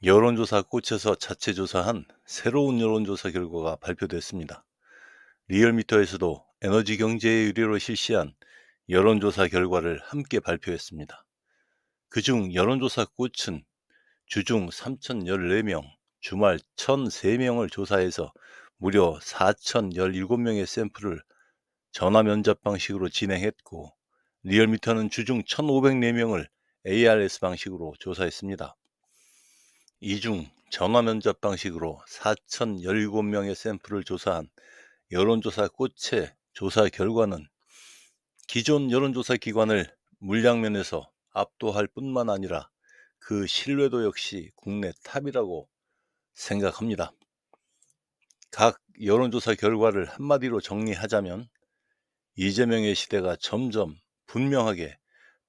여론조사 꽃에서 자체 조사한 새로운 여론조사 결과가 발표됐습니다. 리얼미터에서도 에너지 경제의 의뢰로 실시한 여론조사 결과를 함께 발표했습니다. 그중 여론조사 꽃은 주중 3,014명, 주말 1,003명을 조사해서 무려 4,017명의 샘플을 전화 면접 방식으로 진행했고, 리얼미터는 주중 1,504명을 ARS 방식으로 조사했습니다. 이 중 전화 면접 방식으로 4,017명의 샘플을 조사한 여론조사 꽃의 조사 결과는 기존 여론조사 기관을 물량면에서 압도할 뿐만 아니라 그 신뢰도 역시 국내 탑이라고 생각합니다. 각 여론조사 결과를 한마디로 정리하자면 이재명의 시대가 점점 분명하게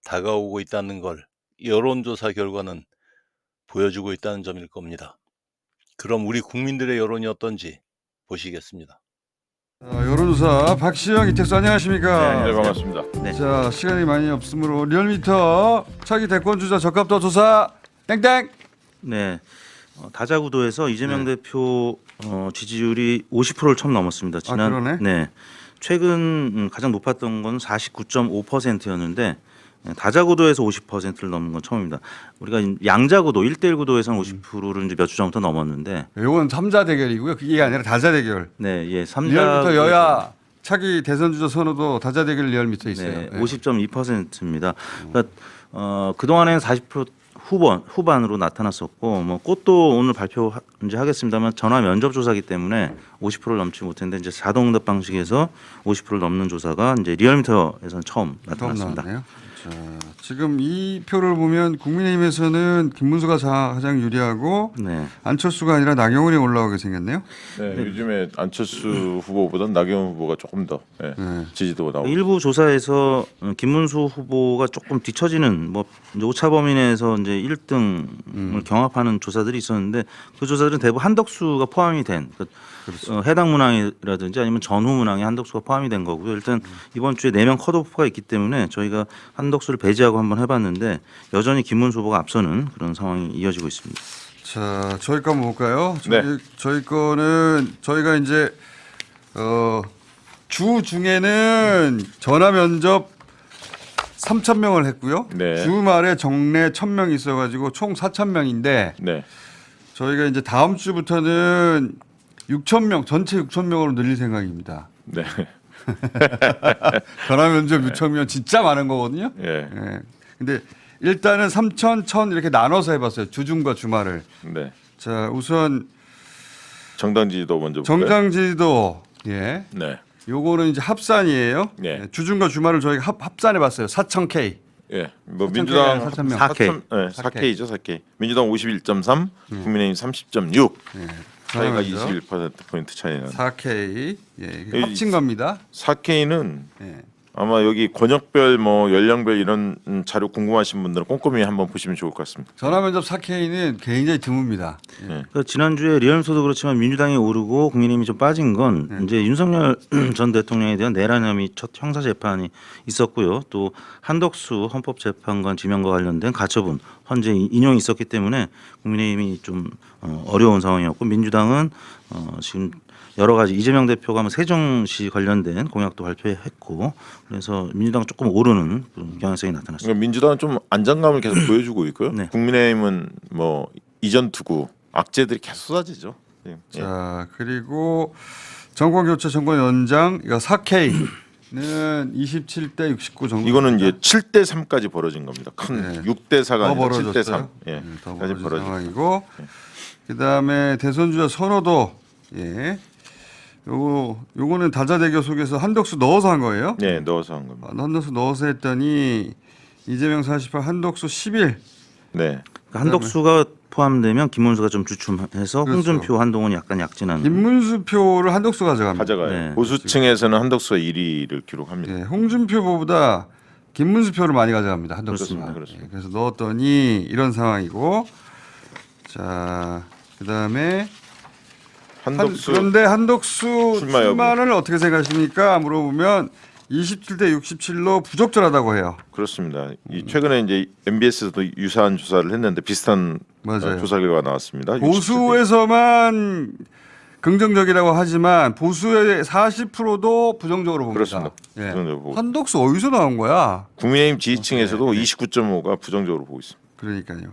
다가오고 있다는 걸 여론조사 결과는 보여주고 있다는 점일 겁니다. 그럼 우리 국민들의 여론이 어떤지 보시겠습니다. 여론조사 박시영, 이택수 안녕하십니까? 네, 반갑습니다. 네. 자, 시간이 많이 없으므로 리얼미터 차기 대권 주자 적합도 조사 땡땡. 네. 다자구도에서 이재명 대표 지지율이 50%를 처음 넘었습니다. 그러네. 네. 최근 가장 높았던 건 49.5%였는데 다자구도에서 50%를 넘는 건 처음입니다. 우리가 양자구도 1대1 구도에서는 50%를 이제 몇 주 전부터 넘었는데 이건 3자 대결이고요. 그게 아니라 다자 대결. 네, 예, 3자 리얼미터 여야 차기 대선 주자 선호도 다자 대결 리얼미터 있어요. 네, 50.2%입니다. 그러니까 그동안에는 40% 후반으로 나타났었고 뭐 꽃도 오늘 발표 이제 하겠습니다만 전화 면접 조사기 때문에 50%를 넘지 못했는데 이제 자동응답 방식에서 50%를 넘는 조사가 이제 리얼미터에서는 처음 나타났습니다. 나왔네요. 자, 지금 이 표를 보면 국민의힘에서는 김문수가 가장 유리하고 네. 안철수가 아니라 나경원이 올라오게 생겼네요. 네, 요즘에 안철수 후보보다는 나경원 후보가 조금 더 지지도가 나오고 일부 조사에서 김문수 후보가 조금 뒤처지는 뭐 이제 오차범위 내에서 이제 1등을 경합하는 조사들이 있었는데 그 조사들은 대부분 한덕수가 포함이 된 해당 문항이라든지 아니면 전후 문항에 한덕수가 포함이 된 거고요. 일단 이번 주에 4명 컷오프가 있기 때문에 저희가 한덕수를 배제하고 한번 해봤는데 여전히 김문수 후보가 앞서는 그런 상황이 이어지고 있습니다. 자, 저희 거 한번 볼까요? 네. 저희 거는 저희가 이제 주 중에는 전화 면접 3,000명을 했고요. 네. 주말에 정례 1,000명 있어가지고 총 4,000명인데 네. 저희가 이제 다음 주부터는 6,000명 전체 6,000명으로 늘릴 생각입니다. 네. 전화 면접 6,000명 진짜 많은 거거든요. 예. 예. 근데 일단은 3,000, 1,000 이렇게 나눠서 해봤어요. 주중과 주말을. 네. 자, 우선 정당 지지도 먼저 볼까요? 정당지도 예. 네. 요거는 이제 합산이에요. 네. 예, 주중과 주말을 저희가 합산해봤어요. 4,000K. 예. 뭐 4,000K 민주당 4,000명. 4K. 네, 4K죠, 4K. 민주당 51.3, 국민의힘 30.6. 예. 차이가 전화면접 21%포인트 차이나. 4K. 예, 이게 여기 합친 겁니다. 4K는 예. 아마 여기 권역별 뭐 연령별 이런 자료 궁금하신 분들은 꼼꼼히 한번 보시면 좋을 것 같습니다. 전화면접 4K는 굉장히 드뭅니다. 예. 그러니까 지난주에 리얼미터도 그렇지만 민주당이 오르고 국민의힘이 좀 빠진 건 이제 윤석열 전 대통령에 대한 내란 혐의 첫 형사 재판이 있었고요. 또 한덕수 헌법재판관 지명과 관련된 가처분 헌재 인용이 있었기 때문에 국민의힘이 좀 어려운 상황이었고 민주당은 지금 여러 가지 이재명 대표가 세종시 관련된 공약도 발표했고 그래서 민주당 조금 오르는 경향성이 나타났습니다. 그러니까 민주당은 좀 안정감을 계속 보여주고 있고요. 네. 국민의힘은 뭐 이전 투구 악재들이 계속 쏟아지죠. 예. 자, 그리고 정권 교체 정권 연장 이거 4K는 27대 69 정도. 이거는 이제 7대 3까지 벌어진 겁니다. 큰 네. 6대 4가 더 아니라 7대 3. 벌어졌어요. 예. 더 까지 벌어진 벌어진 상황이고 그다음에 대선 주자 선호도 예. 요거는 다자대결 속에서 한덕수 넣어서 한 거예요. 네, 넣어서 한 겁니다. 한덕수 넣어서 했더니 이재명 48, 한덕수 11. 네. 그러니까 한덕수가 포함되면 김문수가 좀 주춤해서 그렇죠. 홍준표, 한동훈이 약간 약진하는. 김문수 표를 한덕수 가져갑니다. 가져가요. 네. 보수층에서는 한덕수가 1위를 기록합니다. 예, 홍준표보다 김문수 표를 많이 가져갑니다. 한덕수가. 그렇습니다. 예, 그래서 넣었더니 이런 상황이고 자 그다음에 한덕수 그런데 한덕수 출마 여부. 출마를 어떻게 생각하십니까? 물어보면 27대 67로 부적절하다고 해요. 그렇습니다. 이 최근에 이제 MBS에서도 유사한 조사를 했는데 비슷한 맞아요. 조사 결과가 나왔습니다. 67대. 보수에서만 긍정적이라고 하지만 보수의 40%도 부정적으로 봅니다. 그렇습니다. 예. 부정적으로 보고. 한독수 어디서 나온 거야? 국민의힘 지지층에서도 네. 29.5가 부정적으로 보고 있습니다. 그러니까요.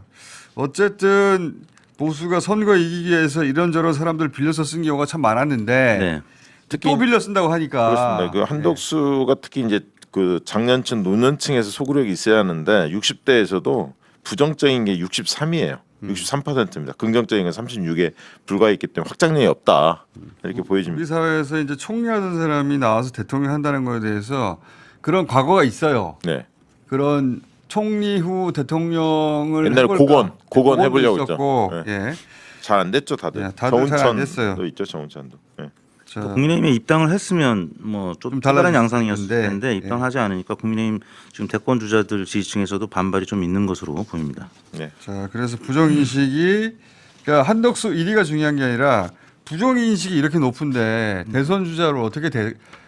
어쨌든 보수가 선거 이기기 위해서 이런저런 사람들 빌려서 쓴 경우가 참 많았는데 네. 특히 또 빌려 쓴다고 하니까 그렇습니다. 그 한덕수가 특히 이제 그 장년층 노년층에서 소구력이 있어야 하는데 60대에서도 부정적인 게 63이에요. 63%입니다. 긍정적인 건 36에 불과했기 때문에 확장력이 없다 이렇게 보여집니다. 우리 사회에서 이제 총리하던 사람이 나와서 대통령 한다는 거에 대해서 그런 과거가 있어요. 네. 그런 총리 후 대통령을 옛날에 해볼까? 고건 고건도 해보려고 있었고, 했죠. 예. 잘 안 됐죠 다들. 네, 다들 잘안 됐어요. 정운천도 있죠 정운천도. 네. 자, 국민의힘에 입당을 했으면 뭐좀 좀 다른 달라졌을 양상이었을 텐데, 텐데 입당하지 않으니까 국민의힘 지금 대권 주자들 지지층에서도 반발이 좀 있는 것으로 보입니다. 네. 자, 그래서 부정 인식이 그러니까 한덕수 1위가 중요한 게 아니라 부정 인식이 이렇게 높은데 대선 주자로 어떻게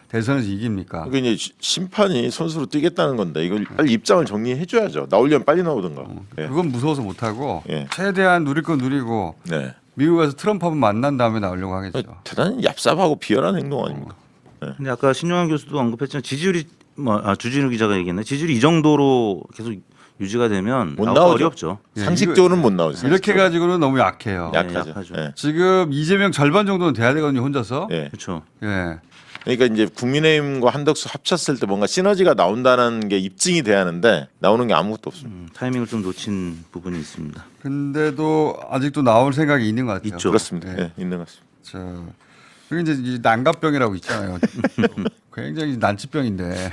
대선에서 이깁니까? 그러니까 이제 심판이 선수로 뛰겠다는 건데 이걸 빨리 입장을 정리해 줘야죠. 나오려면 빨리 나오든가. 예. 그건 무서워서 못 하고 예. 최대한 누릴 건 누리고 네. 미국 가서 트럼프 한번 만난 다음에 나오려고 하겠죠. 대단히 얍삽하고 비열한 행동 아닙니까? 근데 아까 신용환 교수도 언급했지만 지지율이 주진우 기자가 얘기했네. 지지율이 이 정도로 계속 유지가 되면 못 나오기 나오죠. 어렵죠. 예, 상식적으로는 못 나오죠. 이렇게 상식적으로. 가지고는 너무 약해요. 약하죠. 약하죠. 예. 지금 이재명 절반 정도는 돼야 되거든요, 혼자서. 예. 그렇죠. 예. 그러니까 이제 국민의힘과 한덕수 합쳤을 때 뭔가 시너지가 나온다는 게 입증이 돼야 하는데 나오는 게 아무것도 없습니다. 타이밍을 좀 놓친 부분이 있습니다. 근데도 아직도 나올 생각이 있는 것 같아요. 있죠. 그렇습니다. 네. 예, 있는 것 같습니다. 자, 그게 이제 이 난갑병이라고 있잖아요. 굉장히 난치병인데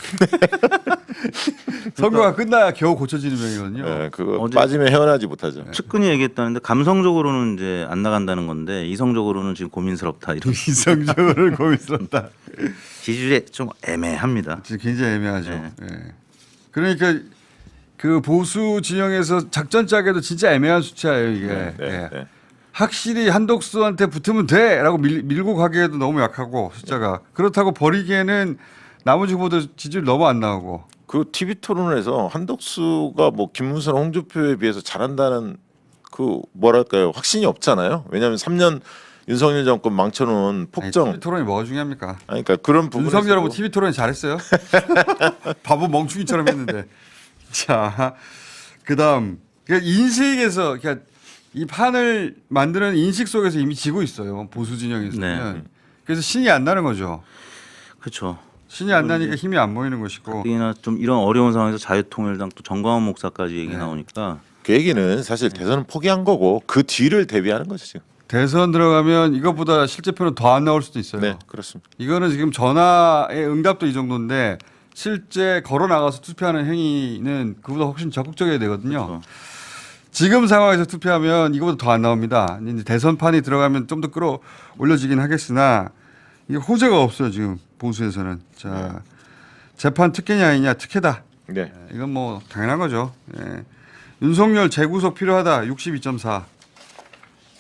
선거가 끝나야 겨우 고쳐지는 병이거든요. 예, 그거 어제- 빠지면 헤어나지 못하죠. 측근이 얘기했다는데 감성적으로는 이제 안 나간다는 건데 이성적으로는 지금 고민스럽다 이런 이성적으로 고민스럽다. 지지율이 좀 애매합니다. 진짜 굉장히 애매하죠. 네. 예. 그러니까 그 보수 진영에서 작전 짜기도 진짜 애매한 숫자예요 이게. 네, 예. 네. 확실히 한덕수한테 붙으면 돼라고 밀고 가기에도 너무 약하고 숫자가 그렇다고 버리기에는 나머지 후보들 지지율 너무 안 나오고. 그 TV 토론에서 한덕수가 뭐 김문수나 홍준표에 비해서 잘한다는 그 뭐랄까요 확신이 없잖아요. 왜냐하면 3년 윤석열 정권 망쳐놓은 폭정. TV 토론이 뭐가 중요합니까? 아니, 그러니까 그런 부분에서 윤석열 뭐 TV 토론 잘했어요? 바보 멍충이처럼 했는데. 자, 그다음 그러니까 인식에서 그러니까 이 판을 만드는 인식 속에서 이미 지고 있어요. 보수 진영에서는. 네. 그래서 신이 안 나는 거죠. 그렇죠. 신이 안 나니까 힘이 안 모이는 것이고. 특히나 좀 이런 어려운 상황에서 자유통일당 또 정광훈 목사까지 얘기 네. 나오니까 그 얘기는 사실 대선은 포기한 거고 그 뒤를 대비하는 거죠 지금. 대선 들어가면 이것보다 실제표는 더 안 나올 수도 있어요. 네, 그렇습니다. 이거는 지금 전화의 응답도 이 정도인데 실제 걸어 나가서 투표하는 행위는 그보다 훨씬 적극적이어야 되거든요. 그렇죠. 지금 상황에서 투표하면 이거보다 더 안 나옵니다. 이제 대선판이 들어가면 좀 더 끌어올려지긴 하겠으나 이게 호재가 없어요 지금 보수에서는. 자, 재판 특혜냐 아니냐 특혜다. 네. 이건 뭐 당연한 거죠. 예. 윤석열 재구속 필요하다 62.4.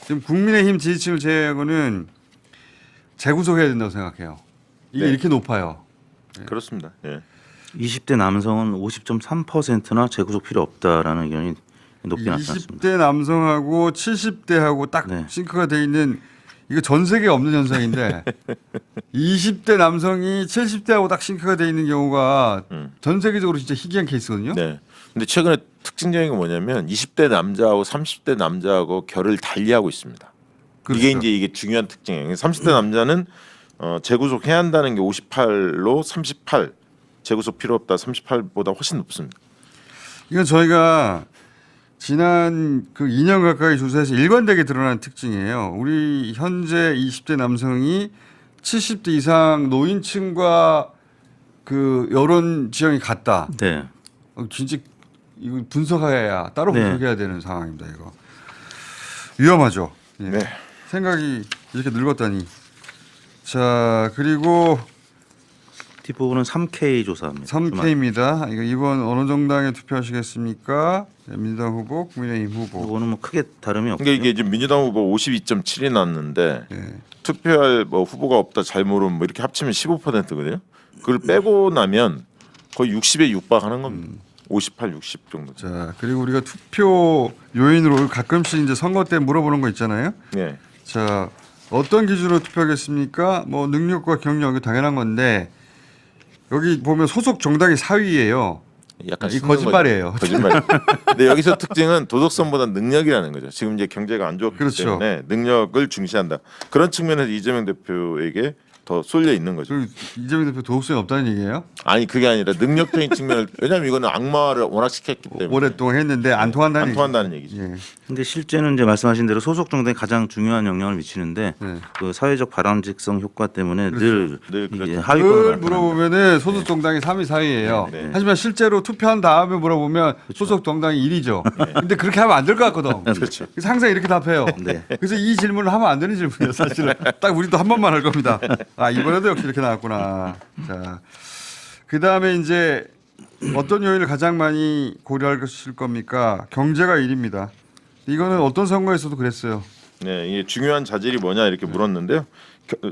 지금 국민의힘 지지층을 제외하고는 재구속해야 된다고 생각해요. 이게 네. 이렇게 높아요. 그렇습니다. 예. 20대 남성은 50.3%나 재구속 필요 없다라는 의견이 높게 나타났습니다. 20대 남성하고 70대하고 딱 네. 싱크가 돼 있는 이거 전 세계에 없는 현상인데 20대 남성이 70대하고 딱 싱크가 돼 있는 경우가 전 세계적으로 진짜 희귀한 케이스거든요. 네. 근데 최근에 특징적인 게 뭐냐면 20대 남자하고 30대 남자하고 결을 달리하고 있습니다. 그렇죠. 이게 중요한 특징이에요. 30대 남자는 재구속해야 한다는 게 58로 38 재구속 필요 없다 38보다 훨씬 높습니다. 이건 저희가 지난 그 2년 가까이 조사해서 일관되게 드러난 특징이에요. 우리 현재 20대 남성이 70대 이상 노인층과 그 여론 지형이 같다. 네. 진짜 이거 분석해야 따로 네. 분석해야 되는 상황입니다. 이거 위험하죠. 예. 네. 생각이 이렇게 늙었다니. 자, 그리고 뒷부분은 3K 조사입니다. 3K입니다. 이거 이번 어느 정당에 투표하시겠습니까? 네, 민주당 후보, 국민의힘 후보. 이거는 뭐 크게 다름이 없고. 그러니까 이게 지금 민주당 후보 52.7이 났는데 예. 투표할 뭐 후보가 없다 잘 모르면 뭐 이렇게 합치면 15%거든요. 그걸 빼고 나면 거의 60에 육박하는 겁니다. 58, 60 정도. 자, 그리고 우리가 투표 요인으로 가끔씩 이제 선거 때 물어보는 거 있잖아요. 예. 자, 어떤 기준으로 투표하겠습니까? 뭐 능력과 경력이 당연한 건데 여기 보면 소속 정당이 4위예요. 약간 이 숨는 거짓말이에요. 거죠. 거짓말. 근데 여기서 특징은 도덕성보다 능력이라는 거죠. 지금 이제 경제가 안 좋기 그렇죠. 때문에 능력을 중시한다. 그런 측면에서 이재명 대표에게 더 쏠려 있는 거죠. 그 이재명 대표 도덕성이 없다는 얘기예요? 아니 그게 아니라 능력적인 측면을 왜냐하면 이거는 악마를 워낙 시켰기 때문에 오랫동안 했는데 안 통한다는 안 통한다는 얘기죠. 얘기. 예. 근데 실제는 이제 말씀하신 대로 소속 정당이 가장 중요한 영향을 미치는데 네. 그 사회적 바람직성 효과 때문에 늘 늘 그렇죠. 이게 늘 하위권을 나타납니다. 물어보면은 소속 정당이 3위, 4위예요. 네. 하지만 실제로 투표한 다음에 물어보면 소속 정당이 1위죠. 근데 그렇게 하면 안 될 것 같거든. 그렇죠. 그래서 항상 이렇게 답해요. 네. 그래서 이 질문을 하면 안 되는 질문이에요. 사실은 딱 우리도 한 번만 할 겁니다. 아 이번에도 역시 이렇게 나왔구나. 자, 그 다음에 이제 어떤 요인을 가장 많이 고려하실 겁니까? 경제가 1위입니다. 이거는 어떤 선거에서도 그랬어요. 네, 이게 중요한 자질이 뭐냐 이렇게 물었는데요.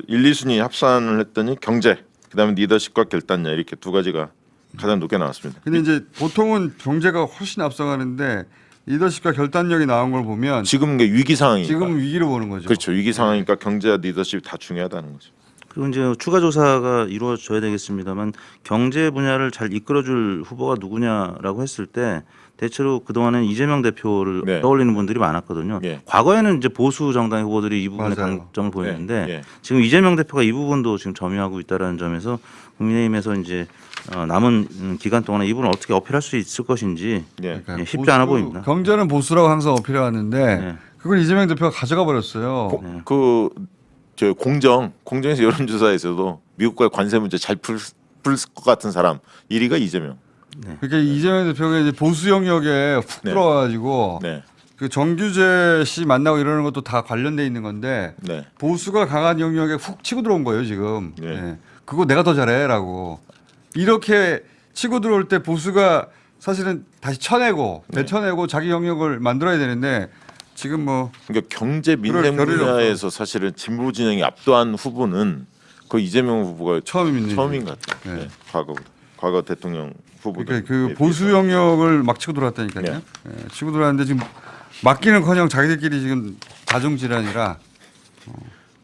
1, 2순위 합산을 했더니 경제, 그다음에 리더십과 결단력 이렇게 두 가지가 가장 높게 나왔습니다. 근데 이제 보통은 경제가 훨씬 앞서가는데 리더십과 결단력이 나온 걸 보면 지금 이게 위기 상황이니까. 지금 위기로 보는 거죠. 그렇죠. 위기 상황이니까 경제와 리더십이 다 중요하다는 거죠. 그리고 이제 추가 조사가 이루어져야 되겠습니다만 경제 분야를 잘 이끌어줄 후보가 누구냐라고 했을 때 대체로 그동안은 이재명 대표를 네. 떠올리는 분들이 많았거든요. 예. 과거에는 이제 보수 정당의 후보들이 이 부분에 맞아요. 강점을 보였는데 예. 지금 이재명 대표가 이 부분도 지금 점유하고 있다라는 점에서 국민의힘에서 이제 남은 기간 동안에 이분을 어떻게 어필할 수 있을 것인지 예. 그러니까 예, 쉽지 않아 보수, 보입니다. 경제는 보수라고 항상 어필해왔는데 네. 그걸 이재명 대표가 가져가 버렸어요. 그저 공정에서 여론조사에서도 미국과의 관세 문제 잘 풀 것 같은 사람 1위가 이재명. 그러니까 이재명 대표가 이제 보수 영역에 훅 네. 들어와가지고 네, 그 정규재 씨 만나고 이러는 것도 다 관련돼 있는 건데 네, 보수가 강한 영역에 훅 치고 들어온 거예요 지금. 네. 예. 그거 내가 더 잘해라고 이렇게 치고 들어올 때 보수가 사실은 다시 쳐내고 네. 내쳐내고 자기 영역을 만들어야 되는데 지금 뭐 그러니까 경제 민생 별일 분야에서 사실은 진보 진영이 압도한 후보는 그 이재명 후보가 처음인 처음인 것 같아요. 네. 네. 과거 대통령 후보들. 그러니까 그 보수 영역을 막 치고 들어왔다니까요. 네. 예, 치고 들어왔는데 지금 맡기는커녕 자기들끼리 지금 다중질환이라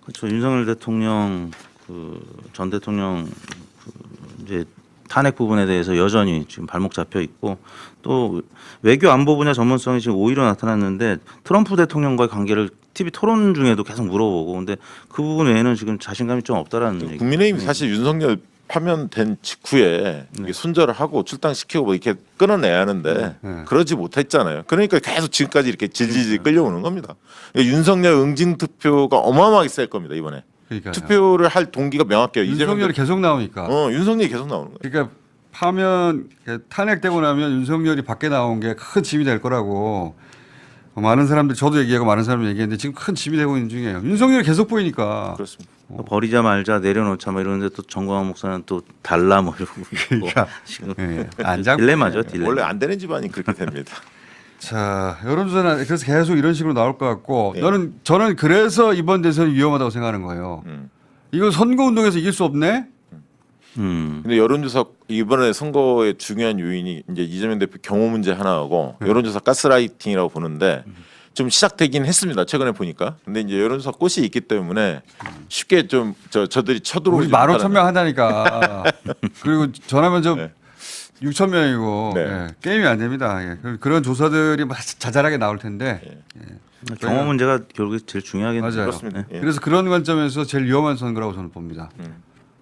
그렇죠. 윤석열 대통령 그 전 대통령 그 이제 탄핵 부분에 대해서 여전히 지금 발목 잡혀 있고 또 외교 안보 분야 전문성이 지금 오히려 나타났는데 트럼프 대통령과의 관계를 TV 토론 중에도 계속 물어보고 근데 그 부분 외에는 지금 자신감이 좀 없다라는 얘기. 국민의힘이 사실 윤석열 파면된 직후에 이게 손절을 하고 출당시키고 뭐 이렇게 끊어내야 하는데 네. 그러지 못했잖아요. 그러니까 계속 지금까지 이렇게 질질질 끌려오는 겁니다. 그러니까 윤석열 응징 투표가 어마어마하게 셀 겁니다 이번에. 그러니까 투표를 할 동기가 명확해요. 윤석열이 계속 나오니까. 윤석열이 계속 나오는 거예요. 그러니까 파면 탄핵되고 나면 윤석열이 밖에 나온 게 큰 짐이 될 거라고 많은 사람들 저도 얘기하고 많은 사람이 얘기했는데 지금 큰 짐이 되고 있는 중이에요. 윤석열이 계속 보이니까. 그렇습니다. 버리자 말자 내려놓자 뭐 이러는데 또 정광훈 목사는 또 달라 뭐 이러고 그러니까. 지금 예, 안 잡고. 딜레마죠 딜레마. 원래 안 되는 집안이 그렇게 됩니다. 자, 여론조사는 그래서 계속 이런 식으로 나올 것 같고 예. 저는 그래서 이번 대선이 위험하다고 생각하는 거예요. 이거 선거 운동에서 이길 수 없네. 근데 여론조사 이번에 선거의 중요한 요인이 이제 이재명 대표 경호 문제 하나하고 여론조사 가스라이팅이라고 보는데 좀 시작되긴 했습니다. 최근에 보니까. 근데 이제 여론조사 꽃이 있기 때문에 쉽게 좀 저들이 쳐들어오지 우리 못하는 15,000명 한다니까. 그리고 전화면 좀 네. 6,000명이고 네. 게임이 안 됩니다. 예. 그런 조사들이 자잘하게 나올 텐데. 경호 문제가 결국에 제일 중요하겠네요. 맞아요. 그렇습니다. 예. 그래서 그런 관점에서 제일 위험한 선거라고 저는 봅니다.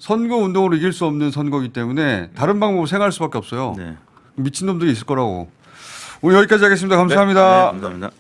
선거 운동으로 이길 수 없는 선거이기 때문에 다른 방법을 생각할 수밖에 없어요. 네. 미친놈들이 있을 거라고. 오늘 여기까지 하겠습니다. 감사합니다. 감사합니다.